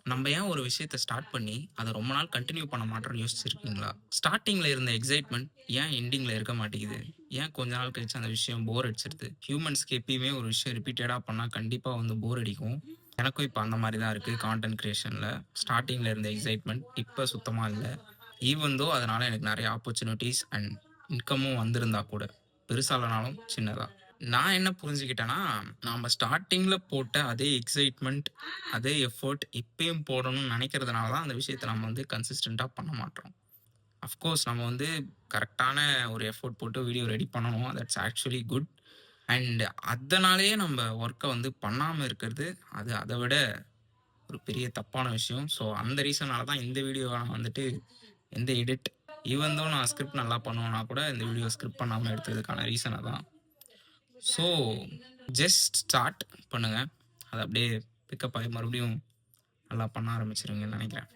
நம்ம ஏன் ஒரு விஷயத்த ஸ்டார்ட் பண்ணி, அத ரொம்ப நாள் கன்டின்யூ பண்ண மாட்றோம்னு யோசிச்சிருக்கீங்களா? ஸ்டார்ட்டிங்ல இருந்த எக்ஸைட்மென்ட் ஏன் எண்டிங்ல இருக்க மாட்டேங்குது? ஏன் கொஞ்ச நாள் கழிச்சு அந்த விஷயம் போர் அடிச்சிருது? ஹியூமன்ஸ்க்கு எப்பயுமே ஒரு விஷயம் ரிப்பீட்டடா பண்ணா கண்டிப்பா வந்து போர் அடிக்கும். எனக்கும் இப்ப அந்த மாரி தான் இருக்கு கான்டென்ட் கிரியேஷன்ல. ஸ்டார்ட்டிங்ல இருந்த எக்ஸைட்மென்ட் இப்ப சுத்தமா இல்ல. ஈவன் தோ அதனால எனக்கு நெறைய ஆப்பர்ச்சுனிட்டீஸ் அண்ட் இன்கமும் வந்திருந்தா கூட, பெருசா இல்லனாலும் சின்னதா. நான் என்ன புரிஞ்சுக்கிட்டேன்னா, நாம ஸ்டார்ட்டிங்ல போட்ட அதே எக்ஸைட்மென்ட், அதே எஃபோர்ட் இப்பயும் போடணும்னு நெனைக்கிறதுனால தான் அந்த விஷயத்த நம்ம வந்து கன்சிஸ்டென்ட்டா பண்ண மாட்றோம். அஃப்கோர்ஸ் நம்ம வந்து கரெக்ட்டான ஒரு எஃபோர்ட் போட்டு வீடியோ ரெடி பண்ணணும். That's actually good. அண்ட் அதனாலேயே நம்ம வொர்க்க வந்து பண்ணாம இருக்கிறது, அது அத விட ஒரு பெரிய தப்பான விஷயம். ஸோ அந்த ரீசனால தான் இந்த வீடியோவ நான் வந்துட்டு எந்த எடிட் ஈவன் தோ நான் ஸ்கிரிப்ட் நல்லா பண்ணுவேன்னா கூட இந்த வீடியோ ஸ்கிரிப்ட் பண்ணாம எடுத்ததுக்கான ரீசன் அதான். ஸோ ஜஸ்ட் ஸ்டார்ட் பண்ணுங்க. அது அப்படியே பிக்கப் ஆகி மறுபடியும் நல்லா பண்ண ஆரம்பிச்சுருவீங்கன்னு நெனைக்கிறேன்.